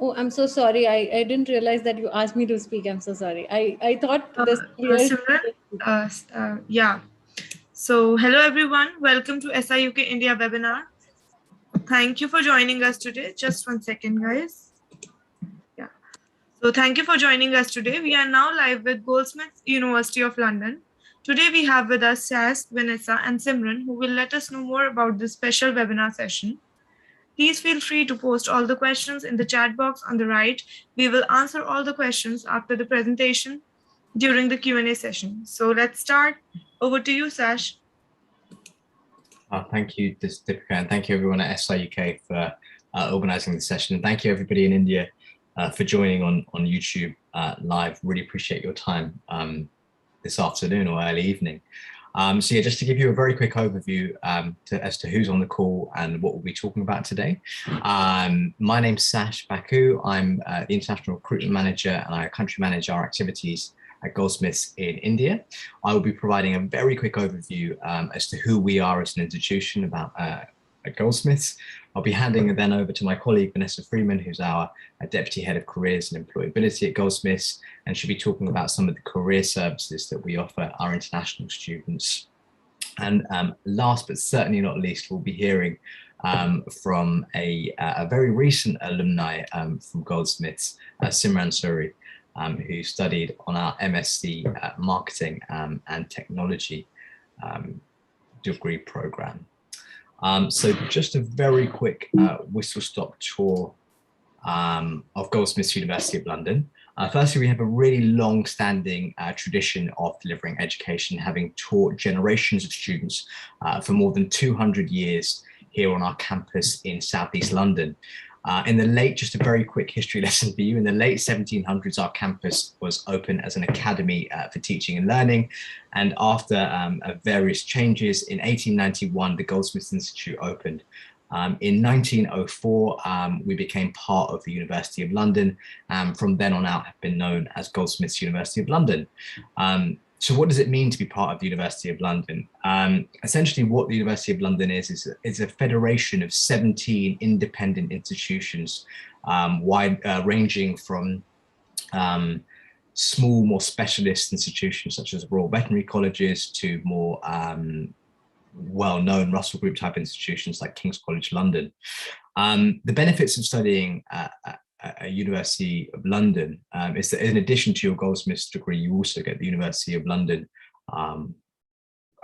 Oh, I'm so sorry. I didn't realize that you asked me to speak. I'm so sorry. I thought this clear. Simran, yeah. So, hello everyone. Welcome to SIUK India webinar. Thank you for joining us today. Just 1 second, guys. Yeah. So, thank you for joining us today. We are now live with Goldsmiths University of London. Today, we have with us Sas, Vanessa, and Simran, who will let us know more about this special webinar session. Please feel free to post all the questions in the chat box on the right. We will answer all the questions after the presentation during the Q&A session. So let's start. Over to you, Sash. Thank you, Deepika, and thank you everyone at SIUK for organizing the session. And thank you everybody in India for joining on YouTube live. Really appreciate your time this afternoon or early evening. So yeah, just to give you a very quick overview as to who's on the call and what we'll be talking about today. My name's Sash Baku. I'm the International Recruitment Manager, and I country manage our activities at Goldsmiths in India. I will be providing a very quick overview as to who we are as an institution at Goldsmiths. I'll be handing it then over to my colleague, Vanessa Freeman, who's our Deputy Head of Careers and Employability at Goldsmiths, and she'll be talking about some of the career services that we offer our international students. And last but certainly not least, we'll be hearing from a very recent alumni from Goldsmiths, Simran Suri, who studied on our MSc Marketing and Technology degree program. So just a very quick whistle-stop tour of Goldsmiths University of London. Firstly, we have a really long-standing tradition of delivering education, having taught generations of students for more than 200 years here on our campus in Southeast London. Just a very quick history lesson for you. In the late 1700s, our campus was open as an academy for teaching and learning. And after various changes, in 1891, the Goldsmiths Institute opened. In 1904, we became part of the University of London, and from then on out have been known as Goldsmiths University of London. So what does it mean to be part of the University of London? Essentially what the University of London is a federation of 17 independent institutions, ranging from small, more specialist institutions such as Royal Veterinary Colleges to more well-known Russell Group type institutions like King's College London. The benefits of studying at University of London is that in addition to your Goldsmiths degree, you also get the University of London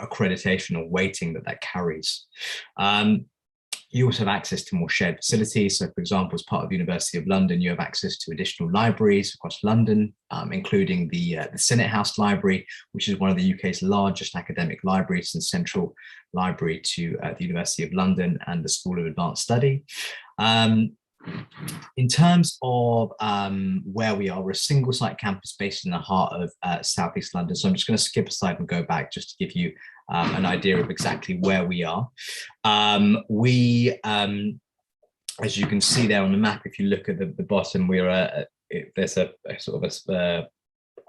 accreditation or weighting that carries. You also have access to more shared facilities. So for example, as part of the University of London, you have access to additional libraries across London, including the Senate House Library, which is one of the UK's largest academic libraries and central library to the University of London and the School of Advanced Study. In terms of where we are, we're a single site campus based in the heart of Southeast London. So I'm just going to skip a slide and go back just to give you an idea of exactly where we are. As you can see there on the map, if you look at the bottom, there's a sort of a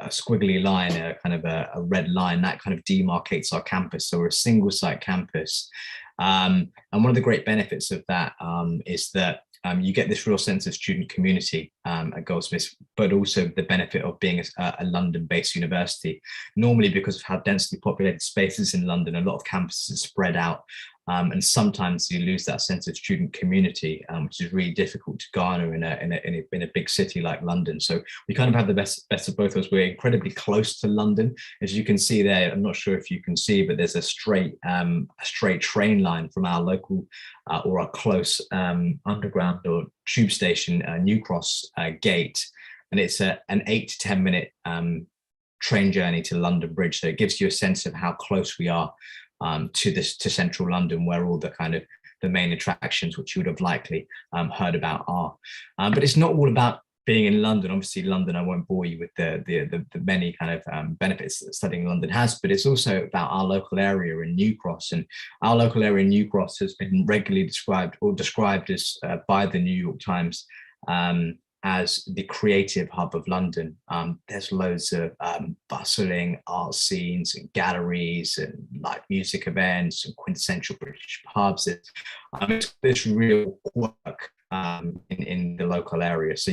squiggly line, a kind of a red line that kind of demarcates our campus. So we're a single site campus. And one of the great benefits of that is that you get this real sense of student community at Goldsmiths, but also the benefit of being a London-based university. Normally, because of how densely populated spaces in London, a lot of campuses are spread out, and sometimes you lose that sense of student community, which is really difficult to garner in a big city like London. So we kind of have the best of both of us. We're incredibly close to London, as you can see there. I'm not sure if you can see, but there's a straight train line from our local or our close underground or tube station, New Cross gate, and it's an 8 to 10 minute train journey to London Bridge. So it gives you a sense of how close we are to central London, where all the kind of the main attractions which you would have likely heard about are. But it's not all about being in London. Obviously London, I won't bore you with the many kind of benefits that studying in London has, but it's also about our local area in New Cross. And our local area in New Cross has been regularly described as by the New York Times as the creative hub of London. There's loads of bustling art scenes and galleries and live music events and quintessential British pubs. It's this real quirk in the local area. So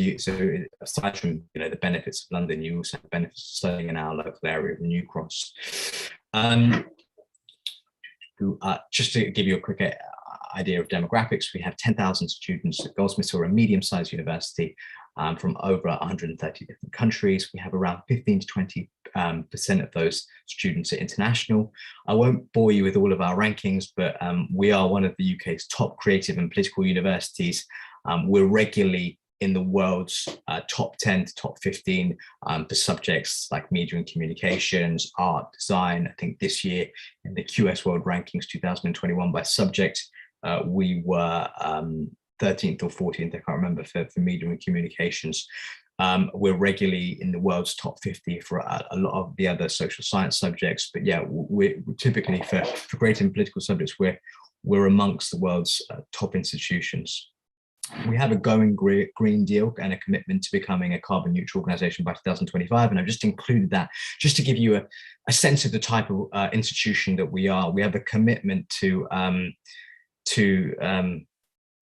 aside from the benefits of London, you also have benefits of studying in our local area of New Cross. Just to give you a quick idea of demographics, we have 10,000 students at Goldsmiths, or a medium-sized university, from over 130 different countries. We have around 15 to 20% of those students are international. I won't bore you with all of our rankings, but we are one of the UK's top creative and political universities. We're regularly in the world's top 10 to top 15 for subjects like media and communications, art, design. I think this year in the QS World Rankings 2021 by subject, we were 13th or 14th, I can't remember, for media and communications. We're regularly in the world's top 50 for a lot of the other social science subjects. But yeah, we're typically for creative and political subjects, we're amongst the world's top institutions. We have a going green deal and a commitment to becoming a carbon neutral organization by 2025. And I've just included that just to give you a sense of the type of institution that we are. We have a commitment to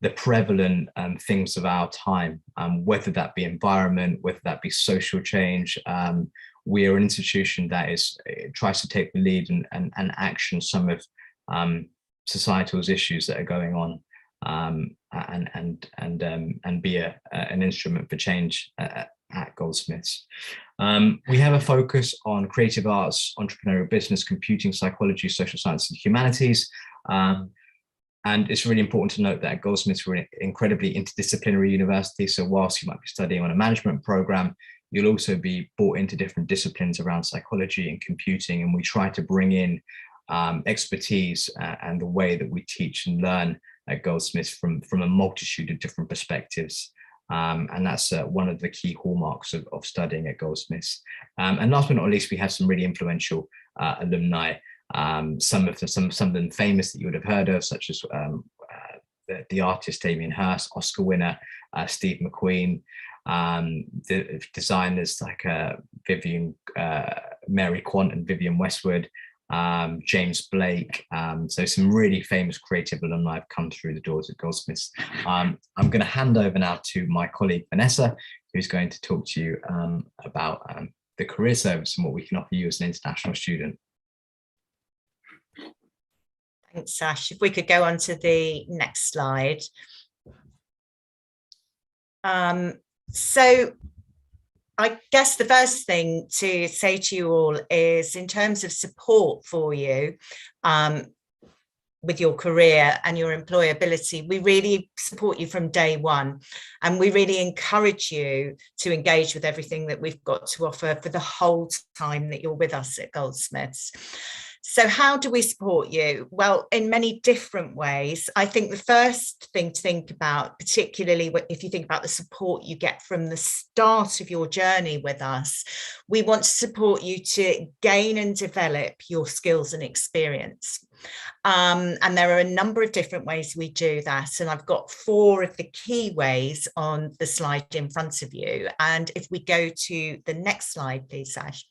the prevalent things of our time, whether that be environment, whether that be social change. We are an institution that tries to take the lead and action some of societal's issues that are going on, and be an instrument for change at Goldsmiths. We have a focus on creative arts, entrepreneurial business, computing, psychology, social science, and humanities. And it's really important to note that at Goldsmiths, we're an incredibly interdisciplinary university. So whilst you might be studying on a management program, you'll also be brought into different disciplines around psychology and computing. And we try to bring in expertise and the way that we teach and learn at Goldsmiths from a multitude of different perspectives. And that's one of the key hallmarks of studying at Goldsmiths. And last but not least, we have some really influential alumni. Some of them famous that you would have heard of, such as the artist Damien Hirst, Oscar winner Steve McQueen, the designers like Mary Quant and Vivienne Westwood, James Blake. So some really famous creative alumni have come through the doors at Goldsmiths. I'm going to hand over now to my colleague Vanessa, who's going to talk to you about the career service and what we can offer you as an international student. Thanks, Sash. If we could go on to the next slide. So I guess the first thing to say to you all is, in terms of support for you with your career and your employability, we really support you from day one, and we really encourage you to engage with everything that we've got to offer for the whole time that you're with us at Goldsmiths. So how do we support you? Well, in many different ways. I think the first thing to think about, particularly if you think about the support you get from the start of your journey with us, we want to support you to gain and develop your skills and experience. And there are a number of different ways we do that. And I've got 4 of the key ways on the slide in front of you. And if we go to the next slide, please, Sash.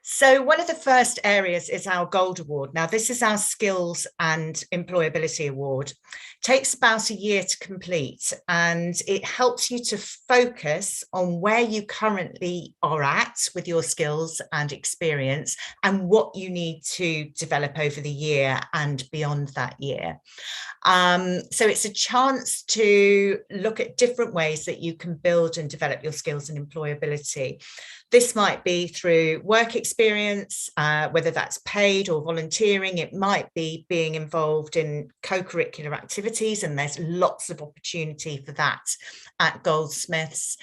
So one of the first areas is our Gold Award. Now, this is our Skills and Employability Award. It takes about a year to complete, and it helps you to focus on where you currently are at with your skills and experience and what you need to develop over the year and beyond that year. So it's a chance to look at different ways that you can build and develop your skills and employability. This might be through work experience, whether that's paid or volunteering. It might be being involved in co-curricular activities, and there's lots of opportunity for that at Goldsmiths.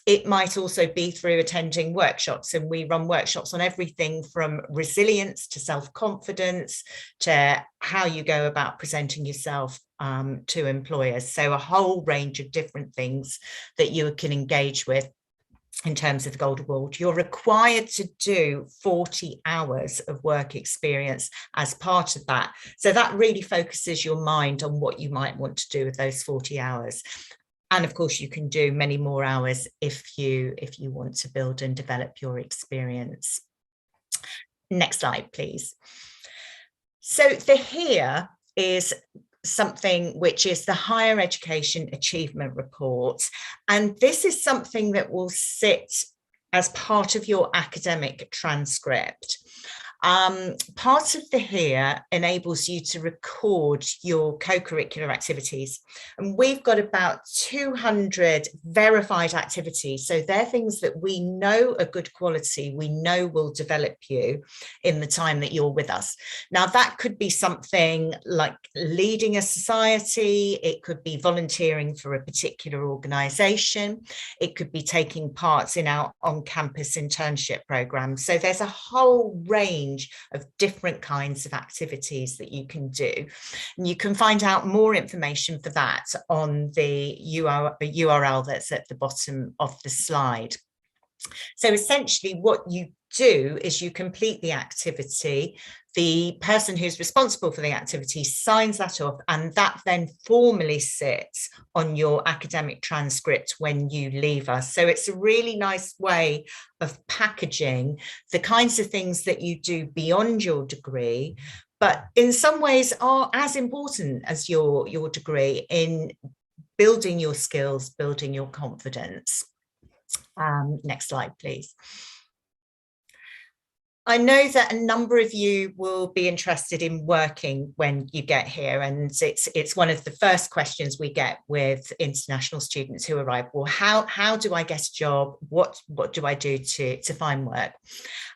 It might also be through attending workshops, and we run workshops on everything from resilience to self-confidence to how you go about presenting yourself to employers. So a whole range of different things that you can engage with. In terms of the Gold Award, you're required to do 40 hours of work experience as part of that. So that really focuses your mind on what you might want to do with those 40 hours. And of course, you can do many more hours if you want to build and develop your experience. Next slide, please. So the here is something which is the Higher Education Achievement Report. And this is something that will sit as part of your academic transcript. Part of the HERE enables you to record your co-curricular activities, and we've got about 200 verified activities. So they're things that we know are good quality, we know will develop you in the time that you're with us. Now, that could be something like leading a society, it could be volunteering for a particular organisation, it could be taking parts in our on-campus internship programme. So there's a whole range of different kinds of activities that you can do. And you can find out more information for that on the URL that's at the bottom of the slide. So essentially what you do is you complete the activity, the person who's responsible for the activity signs that off, and that then formally sits on your academic transcript when you leave us. So it's a really nice way of packaging the kinds of things that you do beyond your degree, but in some ways are as important as your degree in building your skills, building your confidence. Next slide, please. I know that a number of you will be interested in working when you get here, and it's one of the first questions we get with international students who arrive. Well, how do I get a job? What do I do to find work?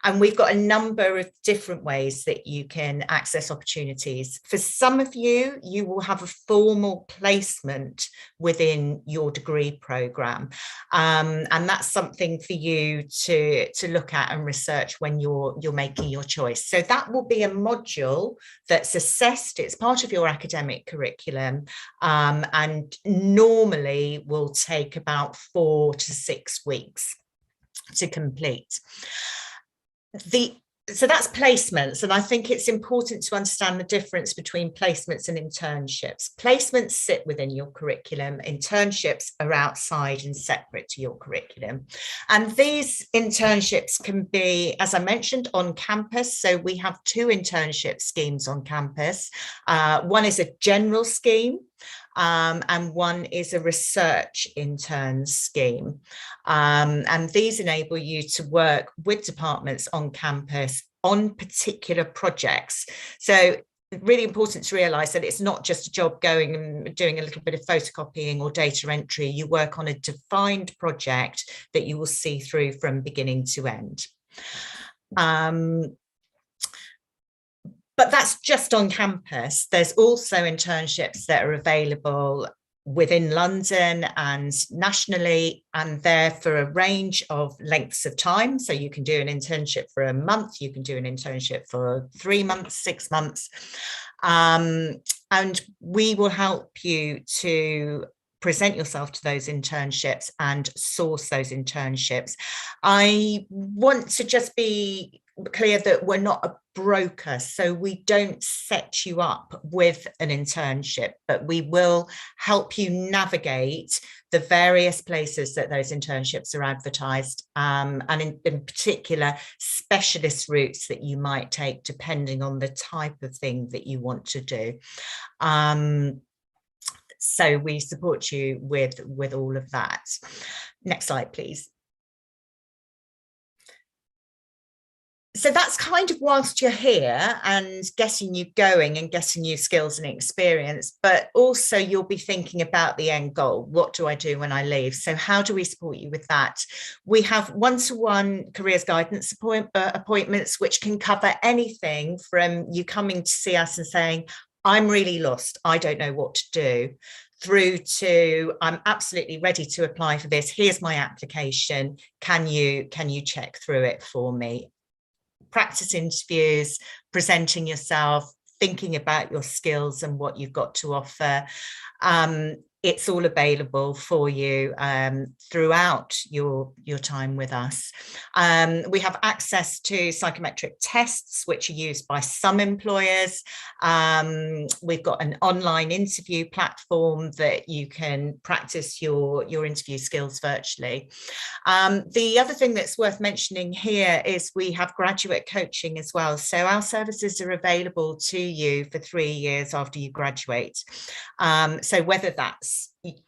And we've got a number of different ways that you can access opportunities. For some of you, you will have a formal placement within your degree programme, and that's something for you to look at and research when you're making your choice. So that will be a module that's assessed, it's part of your academic curriculum, and normally will take about 4 to 6 weeks to complete. So that's placements, and I think it's important to understand the difference between placements and internships. Placements sit within your curriculum, internships are outside and separate to your curriculum. And these internships can be, as I mentioned, on campus. So we have 2 internship schemes on campus. One is a general scheme, and one is a research intern scheme. And these enable you to work with departments on campus on particular projects. So really important to realise that it's not just a job going and doing a little bit of photocopying or data entry. You work on a defined project that you will see through from beginning to end. But that's just on campus. There's also internships that are available within London and nationally, and they're for a range of lengths of time. So you can do an internship for a month, you can do an internship for 3 months, 6 months. And we will help you to present yourself to those internships and source those internships. I want to just be clear that we're not a broker, so we don't set you up with an internship, but we will help you navigate the various places that those internships are advertised, and in particular specialist routes that you might take depending on the type of thing that you want to do. So we support you with all of that. Next slide, please. So that's kind of whilst you're here and getting you going and getting you skills and experience, but also you'll be thinking about the end goal. What do I do when I leave? So how do we support you with that? We have one-to-one careers guidance appointments, which can cover anything from you coming to see us and saying, I'm really lost, I don't know what to do, through to I'm absolutely ready to apply for this. Here's my application. Can you check through it for me? Practice interviews, presenting yourself, thinking about your skills and what you've got to offer. It's all available for you throughout your time with us. We have access to psychometric tests, which are used by some employers. We've got an online interview platform that you can practice your interview skills virtually. The other thing that's worth mentioning here is we have graduate coaching as well. So our services are available to you for 3 years after you graduate. So whether that's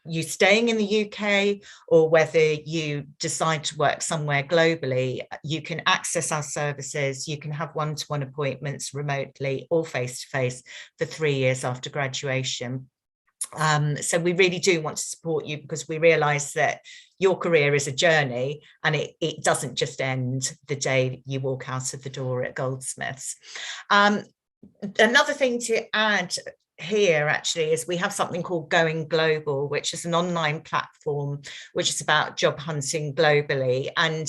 you staying in the UK or whether you decide to work somewhere globally, you can access our services. You can have one-to-one appointments remotely or face-to-face for 3 years after graduation. So we really do want to support you, because we realise that your career is a journey, and it doesn't just end the day you walk out of the door at Goldsmiths. Another thing to add here actually is we have something called Going Global, which is an online platform which is about job hunting globally. And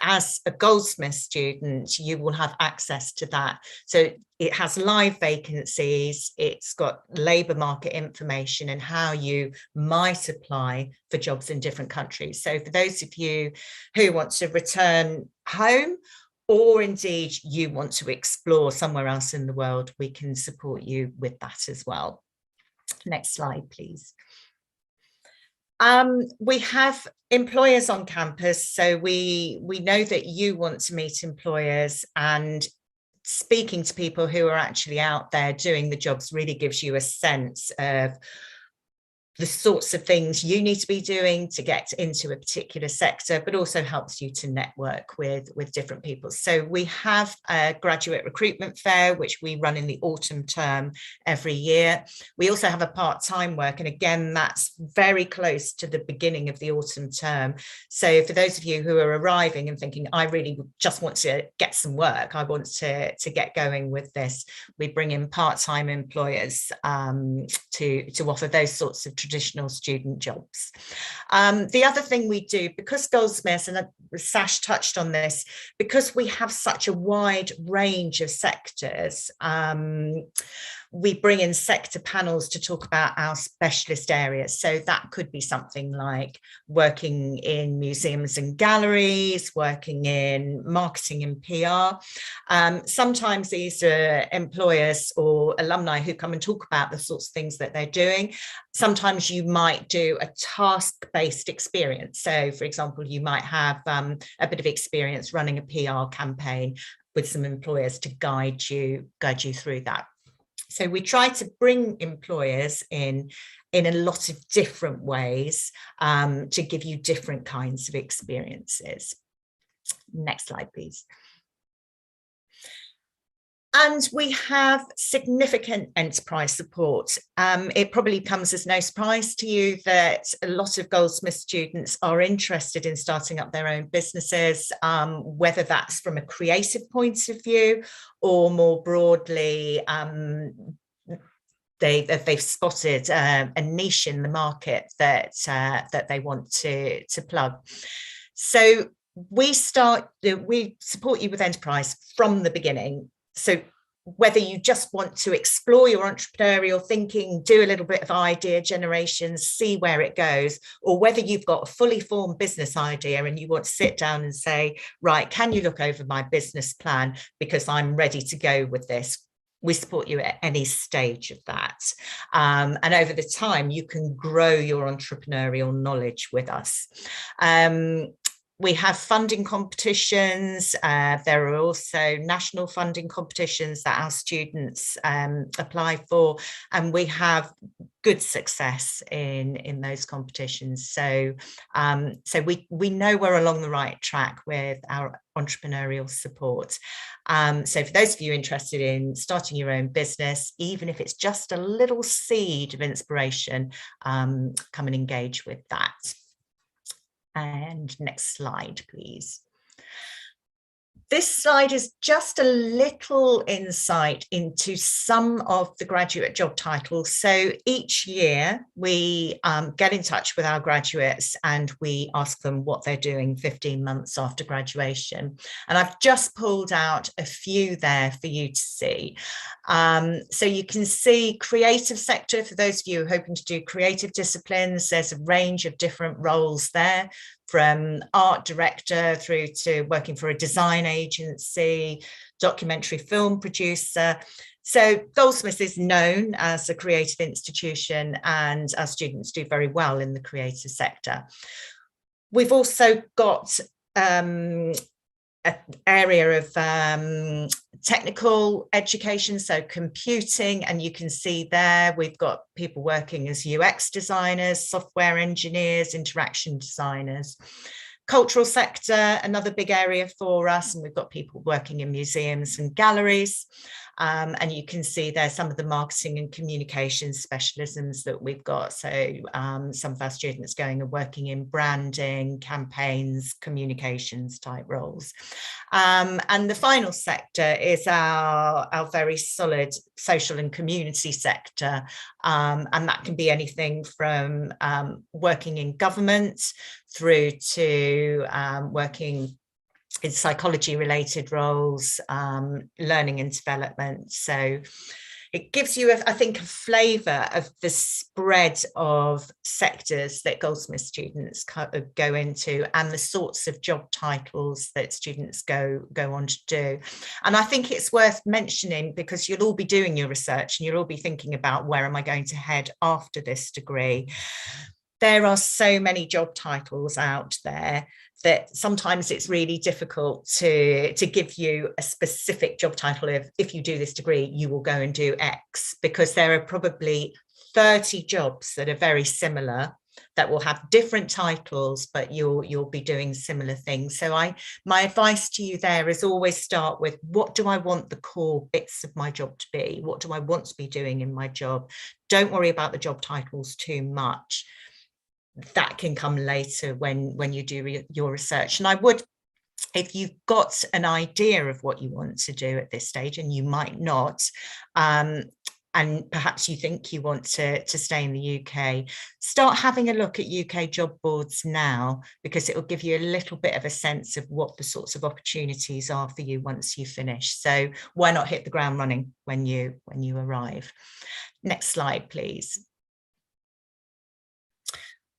as a Goldsmiths student, you will have access to that. So it has live vacancies, it's got labour market information and how you might apply for jobs in different countries. So for those of you who want to return home, or indeed you want to explore somewhere else in the world, we can support you with that as well. Next slide, please. We have employers on campus, so we know that you want to meet employers, and speaking to people who are actually out there doing the jobs really gives you a sense of the sorts of things you need to be doing to get into a particular sector, but also helps you to network with different people. So we have a graduate recruitment fair, which we run in the autumn term every year. We also have a part-time work, and again, that's very close to the beginning of the autumn term. So for those of you who are arriving and thinking, I really just want to get some work, I want to get going with this, we bring in part-time employers to offer those sorts of traditional student jobs. The other thing we do, because Goldsmiths, and Sash touched on this, because we have such a wide range of sectors, we bring in sector panels to talk about our specialist areas. So that could be something like working in museums and galleries, working in marketing and PR. Sometimes these are employers or alumni who come and talk about the sorts of things that they're doing. Sometimes you might do a task-based experience. So for example, you might have a bit of experience running a PR campaign with some employers to guide you through that. So we try to bring employers in a lot of different ways to give you different kinds of experiences. Next slide, please. And we have significant enterprise support. It probably comes as no surprise to you that a lot of Goldsmiths students are interested in starting up their own businesses, whether that's from a creative point of view or more broadly, they've spotted a niche in the market that they want to plug. So we support you with enterprise from the beginning. So whether you just want to explore your entrepreneurial thinking, do a little bit of idea generation, see where it goes, or whether you've got a fully formed business idea and you want to sit down and say, right, can you look over my business plan because I'm ready to go with this? We support you at any stage of that. And over the time, you can grow your entrepreneurial knowledge with us. We have funding competitions. There are also national funding competitions that our students apply for, and we have good success in those competitions. So, we know we're along the right track with our entrepreneurial support. So for those of you interested in starting your own business, even if it's just a little seed of inspiration, come and engage with that. And next slide, please. This slide is just a little insight into some of the graduate job titles. So each year we get in touch with our graduates and we ask them what they're doing 15 months after graduation. And I've just pulled out a few there for you to see. So you can see creative sector, for those of you hoping to do creative disciplines, there's a range of different roles there, from art director through to working for a design agency, documentary film producer. So Goldsmiths is known as a creative institution and our students do very well in the creative sector. We've also got an area of technical education, so computing, and you can see there we've got people working as UX designers, software engineers, interaction designers. Cultural sector, another big area for us, and we've got people working in museums and galleries. And you can see there some of the marketing and communications specialisms that we've got. So some of our students going and working in branding, campaigns, communications type roles. And the final sector is our very solid social and community sector. And that can be anything from working in government through to working in psychology related roles, learning and development. So it gives you, I think, a flavour of the spread of sectors that Goldsmiths students go into and the sorts of job titles that students go on to do. And I think it's worth mentioning because you'll all be doing your research and you'll all be thinking about where am I going to head after this degree. There are so many job titles out there that sometimes it's really difficult to give you a specific job title of, if you do this degree, you will go and do X, because there are probably 30 jobs that are very similar that will have different titles, but you'll be doing similar things. So my advice to you there is always start with, what do I want the core bits of my job to be? What do I want to be doing in my job? Don't worry about the job titles too much. That can come later when you do your research. And I would, if you've got an idea of what you want to do at this stage, and you might not, and perhaps you think you want to stay in the UK, start having a look at UK job boards now, because it will give you a little bit of a sense of what the sorts of opportunities are for you once you finish. So why not hit the ground running when you arrive? Next slide, please.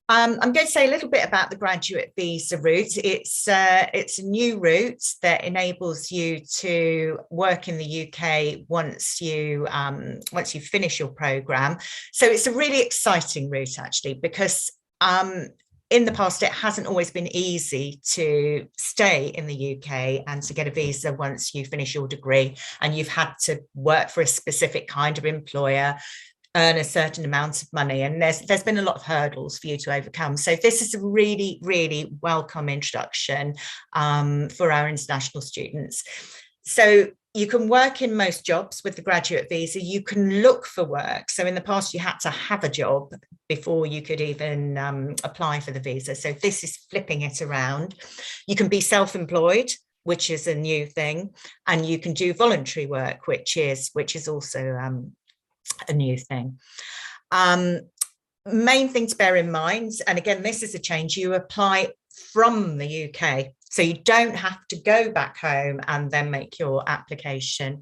I'm going to say a little bit about the graduate visa route. It's a new route that enables you to work in the UK once you finish your programme. So it's a really exciting route, actually, because in the past, it hasn't always been easy to stay in the UK and to get a visa once you finish your degree, and you've had to work for a specific kind of employer, earn a certain amount of money, and there's been a lot of hurdles for you to overcome. So this is a really, really welcome introduction for our international students. So you can work in most jobs with the graduate visa. You can look for work. So in the past, you had to have a job before you could even apply for the visa. So this is flipping it around. You can be self-employed, which is a new thing, and you can do voluntary work, which is also a new thing. Main thing to bear in mind, and again, this is a change, you apply from the UK. So you don't have to go back home and then make your application,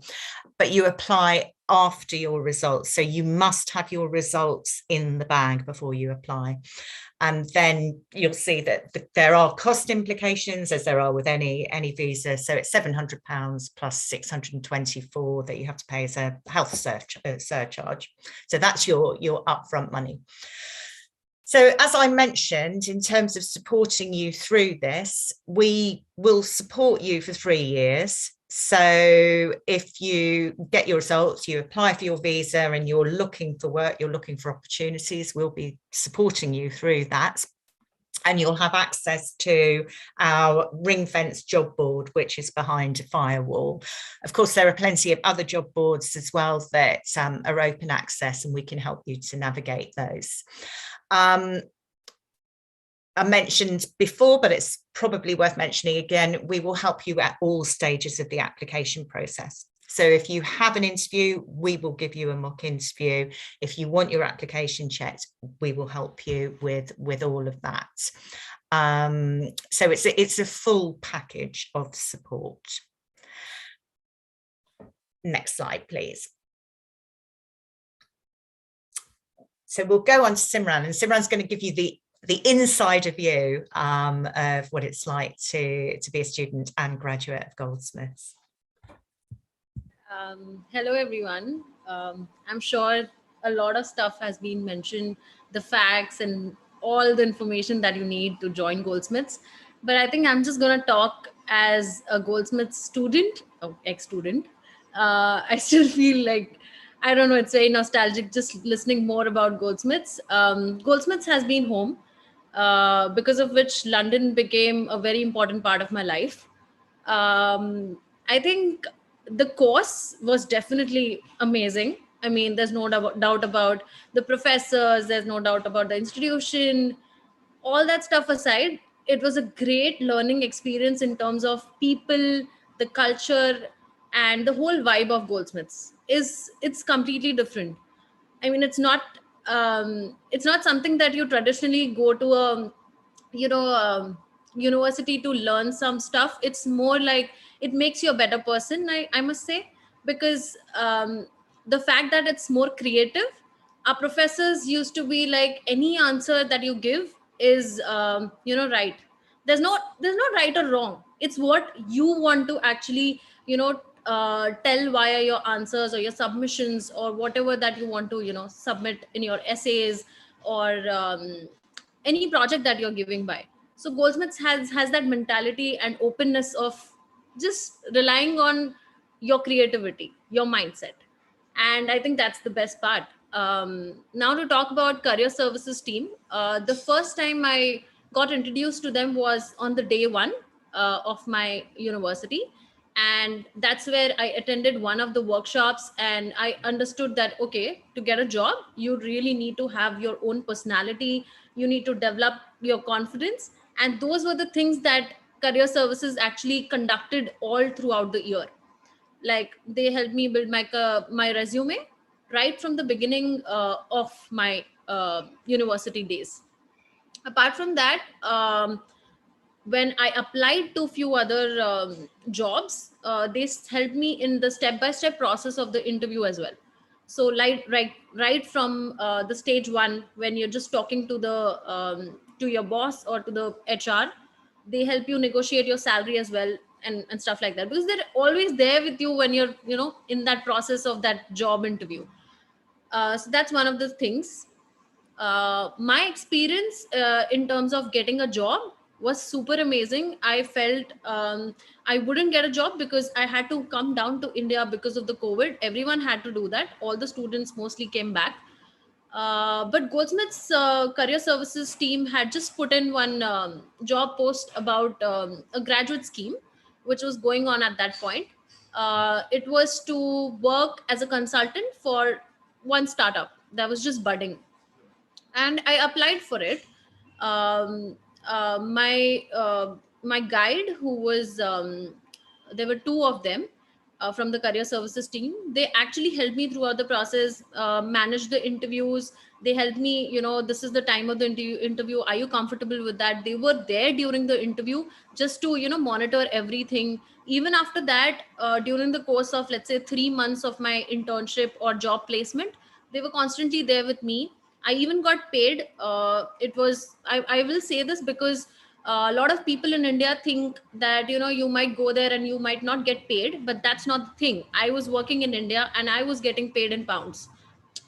but you apply after your results. So you must have your results in the bag before you apply. And then you'll see that there are cost implications, as there are with any visa. So it's £700 plus 624 that you have to pay as a health surcharge. So that's your upfront money. So as I mentioned, in terms of supporting you through this, we will support you for 3 years. So if you get your results, you apply for your visa and you're looking for work, you're looking for opportunities, we'll be supporting you through that. And you'll have access to our ring-fenced job board, which is behind a firewall. Of course, there are plenty of other job boards as well that are open access, and we can help you to navigate those. I mentioned before, but it's probably worth mentioning again, we will help you at all stages of the application process. So if you have an interview, we will give you a mock interview. If you want your application checked, we will help you with all of that. So it's a full package of support. Next slide, please. So we'll go on to Simran, and Simran's going to give you the insider view of what it's like to be a student and graduate of Goldsmiths. Hello, everyone. I'm sure a lot of stuff has been mentioned, the facts and all the information that you need to join Goldsmiths. But I think I'm just going to talk as a Goldsmiths student, ex-student. I still feel like, I don't know, it's very nostalgic just listening more about Goldsmiths. Goldsmiths has been home, because of which London became a very important part of my life. I think the course was definitely amazing. I mean, there's no doubt about the professors, there's no doubt about the institution. All that stuff aside, it was a great learning experience in terms of people, the culture, and the whole vibe of Goldsmiths. It's completely different. I mean, it's not something that you traditionally go to a university to learn some stuff. It's more like it makes you a better person, I must say, because the fact that it's more creative. Our professors used to be like, any answer that you give is right. There's no right or wrong. It's what you want to actually tell via your answers or your submissions or whatever that you want to submit in your essays or any project that you're giving by. So Goldsmiths has that mentality and openness of just relying on your creativity, your mindset. And I think that's the best part. Now to talk about career services team, the first time I got introduced to them was on the day one of my university. And that's where I attended one of the workshops, and I understood that, okay, to get a job, you really need to have your own personality. You need to develop your confidence. And those were the things that career services actually conducted all throughout the year. Like, they helped me build my resume right from the beginning of my university days. Apart from that, when I applied to few other jobs, they helped me in the step-by-step process of the interview as well. So right from the stage one, when you're just talking to to your boss or to the HR, they help you negotiate your salary as well, and stuff like that, because they're always there with you when you're in that process of that job interview. So that's one of the things. My experience in terms of getting a job was super amazing. I felt I wouldn't get a job because I had to come down to India because of the COVID. Everyone had to do that. All the students mostly came back. But Goldsmiths Career Services team had just put in one job post about a graduate scheme, which was going on at that point. It was to work as a consultant for one startup that was just budding, and I applied for it. Um, my guide, who was there were two of them from the career services team. They actually helped me throughout the process, manage the interviews. They helped me, this is the time of the interview. Are you comfortable with that? They were there during the interview just to monitor everything. Even after that, during the course of, let's say, 3 months of my internship or job placement, they were constantly there with me. I even got paid. I will say this because a lot of people in India think that, you might go there and you might not get paid, but that's not the thing. I was working in India and I was getting paid in pounds.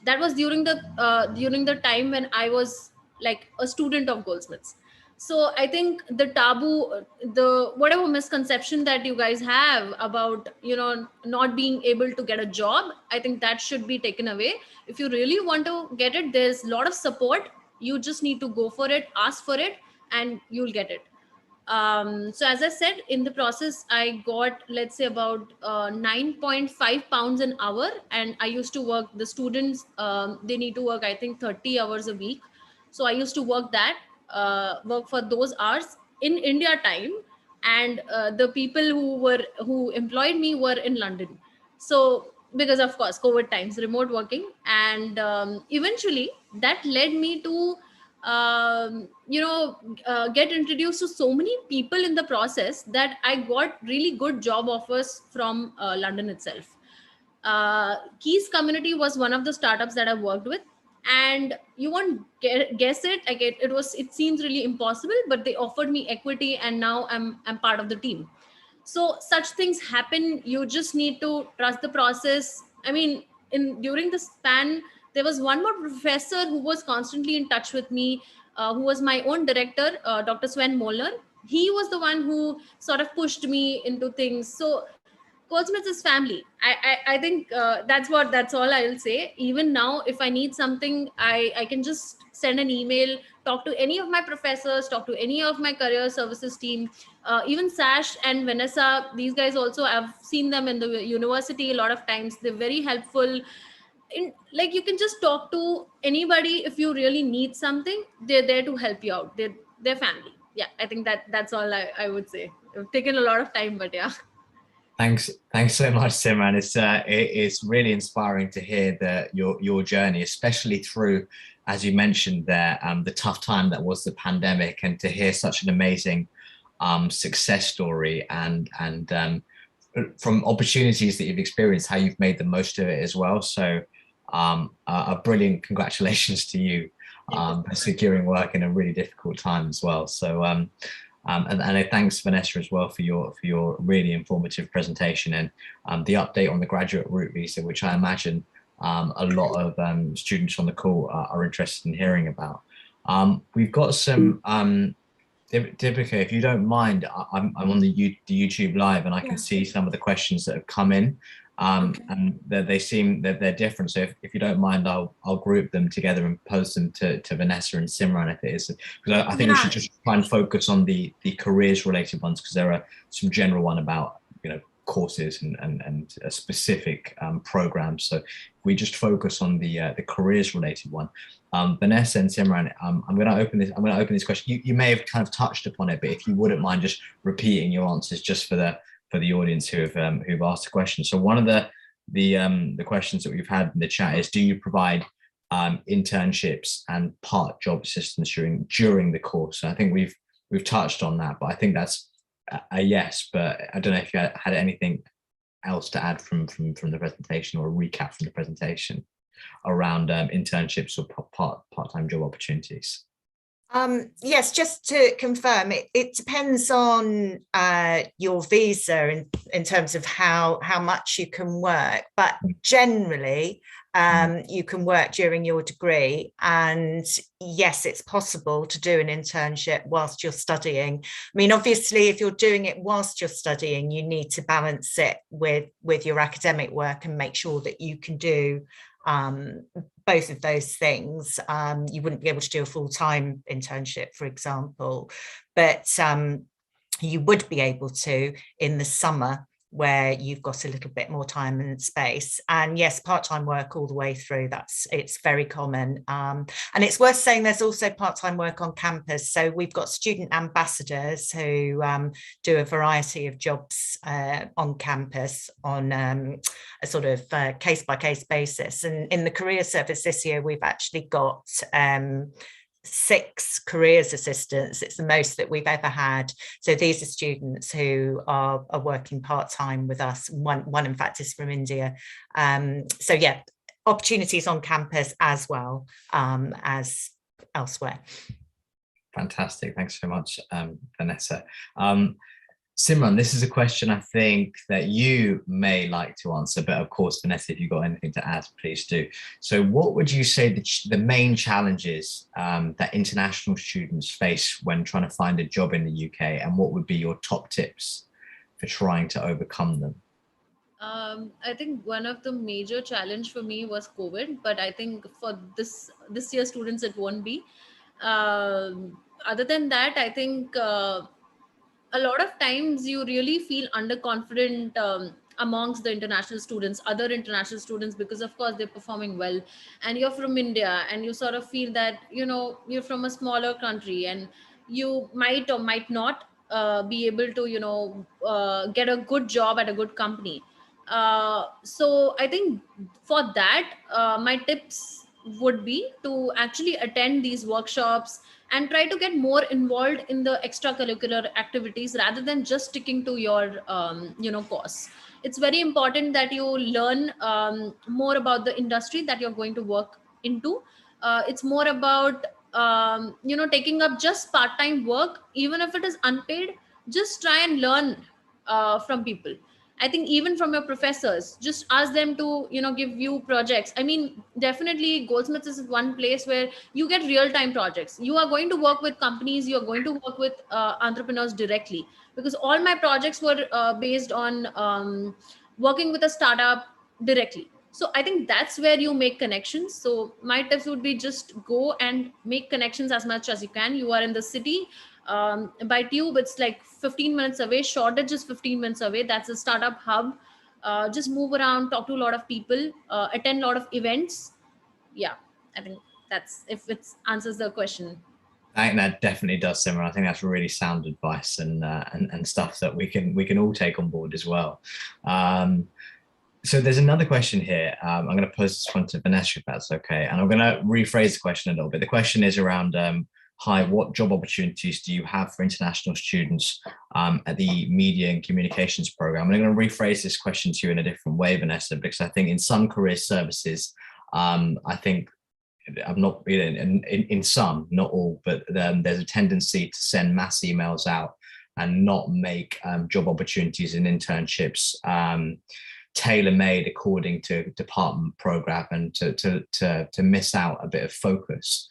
That was during the time when I was like a student of Goldsmiths. So I think the taboo, the whatever misconception that you guys have about not being able to get a job, I think that should be taken away. If you really want to get it, there's a lot of support. You just need to go for it, ask for it, and you'll get it. So as I said, in the process, I got, let's say, about 9.5 pounds an hour. And I used to work, the students, they need to work, I think, 30 hours a week. So I used to work that. work for those hours in India time, and the people who employed me were in London. So because of course COVID times, remote working, and eventually that led me to get introduced to so many people in the process that I got really good job offers from London itself. Keys Community was one of the startups that I worked with, and you won't guess it. Like it seems really impossible, but they offered me equity, and now I'm part of the team. So such things happen. You just need to trust the process. I mean, in during the span, there was one more professor who was constantly in touch with me, who was my own director, Dr. Sven Molnar. He was the one who sort of pushed me into things. So Goldsmiths is family. I think that's all I'll say. Even now, if I need something, I can just send an email, talk to any of my professors, talk to any of my career services team, even Sash and Vanessa. These guys also, I've seen them in the university a lot of times. They're very helpful. Like, you can just talk to anybody if you really need something. They're there to help you out. They're family. Yeah, I think that's all I would say. It's taken a lot of time, but yeah. Thanks so much, Simran. It's really inspiring to hear your journey, especially through, as you mentioned there, the tough time that was the pandemic, and to hear such an amazing success story, and from opportunities that you've experienced, how you've made the most of it as well. So a brilliant congratulations to you for securing work in a really difficult time as well. So and thanks, Vanessa, as well for your really informative presentation, and the update on the graduate route visa, which I imagine a lot of students on the call are interested in hearing about. We've got some Deepika, if you don't mind, I'm on the YouTube live, and I can see some of the questions that have come in, and they seem that they're different. So if you don't mind, I'll group them together and post them to Vanessa and Simran, if it is, because I think we should just try and focus on the careers related ones, because there are some general one about courses and specific programs. So if we just focus on the careers related one. Vanessa and Simran, I'm going to open this question. You may have kind of touched upon it, but if you wouldn't mind just repeating your answers, just for the audience who've asked the question. So one of the questions that we've had in the chat is, do you provide internships and part job assistance during the course? And I think we've touched on that, but I think that's a yes. But I don't know if you had anything else to add from the presentation, or a recap from the presentation around internships or part-time job opportunities. Yes, just to confirm, it depends on your visa in terms of how much you can work, but generally you can work during your degree, and yes, it's possible to do an internship whilst you're studying. I mean, obviously, if you're doing it whilst you're studying, you need to balance it with your academic work and make sure that you can do both of those things. You wouldn't be able to do a full-time internship, for example, but you would be able to in the summer, where you've got a little bit more time and space. And yes, part-time work all the way through, it's very common. And it's worth saying there's also part-time work on campus. So we've got student ambassadors who do a variety of jobs on campus on a sort of case-by-case basis. And in the career service this year, we've actually got 6 careers assistants. It's the most that we've ever had. So these are students who are working part-time with us. One in fact is from India. So yeah, opportunities on campus as well as elsewhere. Fantastic. Thanks so much, Vanessa. Simran, this is a question I think that you may like to answer, but of course, Vanessa, if you've got anything to add, please do. So what would you say the main challenges that international students face when trying to find a job in the UK, and what would be your top tips for trying to overcome them? I think one of the major challenge for me was COVID, but I think for this year students, it won't be. Other than that, I think a lot of times you really feel underconfident amongst the international students, other international students, because of course they're performing well, and you're from India, and you sort of feel that, you know, you're from a smaller country, and you might or might not be able to, you know, get a good job at a good company. So I think for that, my tips would be to actually attend these workshops and try to get more involved in the extracurricular activities rather than just sticking to your you know, course. It's very important that you learn more about the industry that you're going to work into. It's more about you know, taking up just part-time work, even if it is unpaid. Just try and learn from people. I think even from your professors, just ask them to, you know, give you projects. I mean, definitely Goldsmiths is one place where you get real time projects. You are going to work with companies, you are going to work with entrepreneurs directly, because all my projects were based on working with a startup directly. So I think that's where you make connections. So my tips would be just go and make connections as much as you can. You are in the city, by tube it's like 15 minutes away, Shoreditch is 15 minutes away, that's a startup hub. Just move around, talk to a lot of people, attend a lot of events. Yeah, I think that's, if it answers the question. I think that definitely does, Simran. I think that's really sound advice and stuff that we can all take on board as well. So there's another question here. I'm going to pose this one to Vanessa, if that's okay. And I'm going to rephrase the question a little bit. The question is around, hi, what job opportunities do you have for international students at the Media and Communications program? And I'm going to rephrase this question to you in a different way, Vanessa, because I think in some career services, I think I'm not in some, not all, but there's a tendency to send mass emails out and not make job opportunities and internships tailor-made according to department program, and to miss out a bit of focus.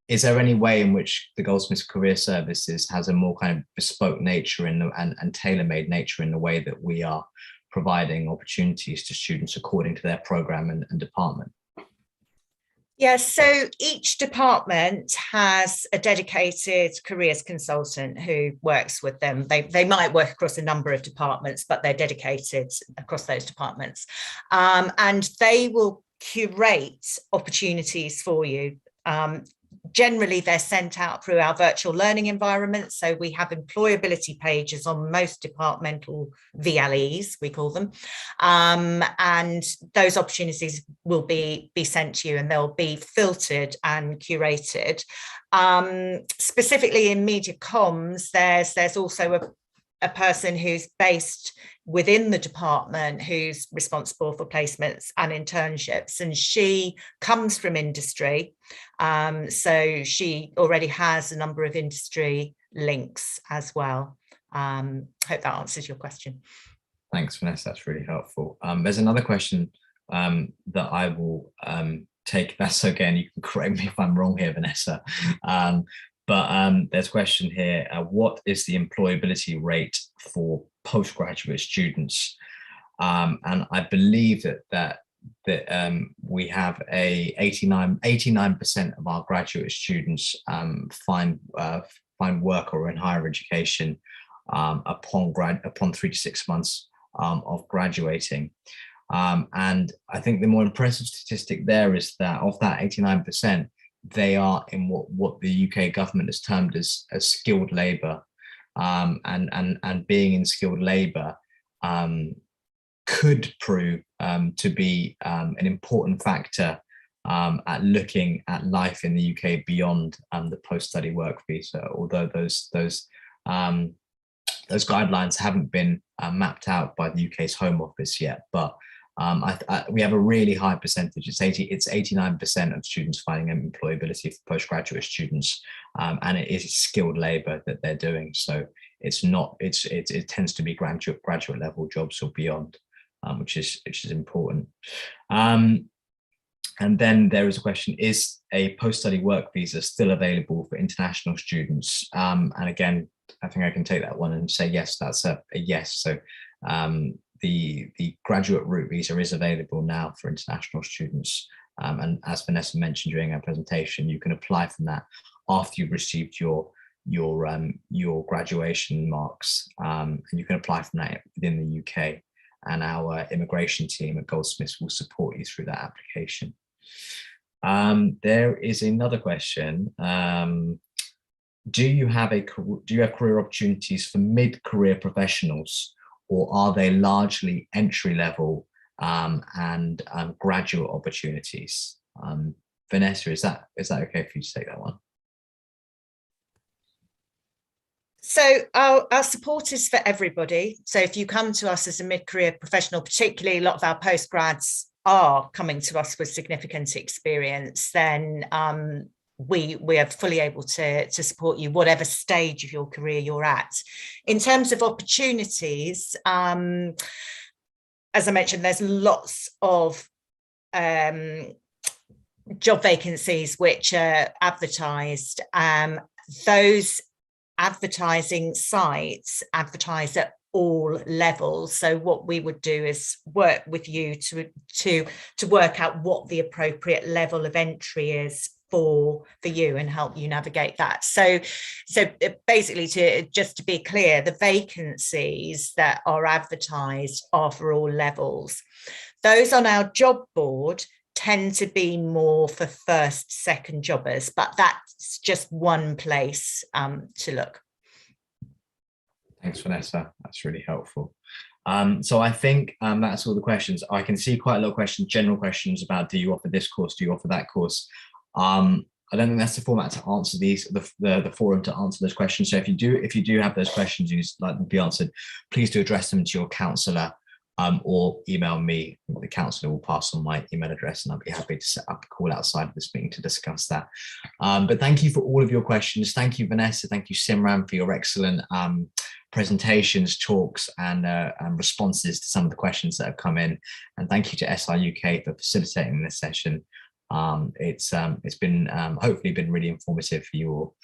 Is there any way in which the Goldsmiths Career Services has a more kind of bespoke nature and tailor-made nature in the way that we are providing opportunities to students according to their program and department? Yes, so each department has a dedicated careers consultant who works with them. They might work across a number of departments, but they're dedicated across those departments. And they will curate opportunities for you. Generally, they're sent out through our virtual learning environment. So we have employability pages on most departmental VLEs, we call them. And those opportunities will be sent to you, and they'll be filtered and curated. Specifically in media comms, there's also a person who's based within the department who's responsible for placements and internships, and she comes from industry, so she already has a number of industry links as well. Hope that answers your question. Thanks, Vanessa, that's really helpful. There's another question that I will take, that's okay, and you can correct me if I'm wrong here, Vanessa. But there's a question here, what is the employability rate for postgraduate students? And I believe that we have 89% of our graduate students find work or in higher education upon 3 to 6 months of graduating. And I think the more impressive statistic there is that of that 89%, they are in what the UK government has termed as skilled labour, and being in skilled labour could prove to be an important factor at looking at life in the UK beyond the post-study work visa, although those guidelines haven't been mapped out by the UK's Home Office yet, but we have a really high percentage. It's 89% of students finding employability for postgraduate students, and it is skilled labour that they're doing. So it's not. It tends to be graduate level jobs or beyond, which is important. And then there is a question: is a post-study work visa still available for international students? And again, I think I can take that one and say yes. That's a yes. So. The graduate route visa is available now for international students, and as Vanessa mentioned during our presentation, you can apply for that after you've received your graduation marks, and you can apply from that within the UK. and our immigration team at Goldsmiths will support you through that application. There is another question. Do you have career opportunities for mid-career professionals, or are they largely entry-level and graduate opportunities? Vanessa, is that okay for you to take that one? So our support is for everybody. So if you come to us as a mid-career professional, particularly a lot of our postgrads are coming to us with significant experience, then we are fully able to support you whatever stage of your career you're at. In terms of opportunities, as I mentioned, there's lots of job vacancies which are advertised. Those advertising sites advertise at all levels. So what we would do is work with you to work out what the appropriate level of entry is for you and help you navigate that. So basically, to be clear, the vacancies that are advertised are for all levels. Those on our job board tend to be more for first, second jobbers, but that's just one place to look. Thanks, Vanessa. That's really helpful. So I think that's all the questions. I can see quite a lot of questions, general questions about, do you offer this course? Do you offer that course? I don't think that's the format to answer these, the forum to answer those questions. So if you do have those questions you'd like them to be answered, please do address them to your counsellor or email me. The counsellor will pass on my email address, and I'll be happy to set up a call outside of this meeting to discuss that. But thank you for all of your questions. Thank you, Vanessa. Thank you, Simran, for your excellent presentations, talks, and responses to some of the questions that have come in. And thank you to SI UK for facilitating this session. It's been hopefully been really informative for you all.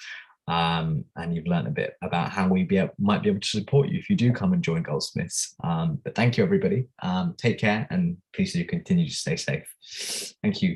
And you've learned a bit about how we might be able to support you if you do come and join Goldsmiths. But thank you, everybody. Take care, and please do continue to stay safe. Thank you.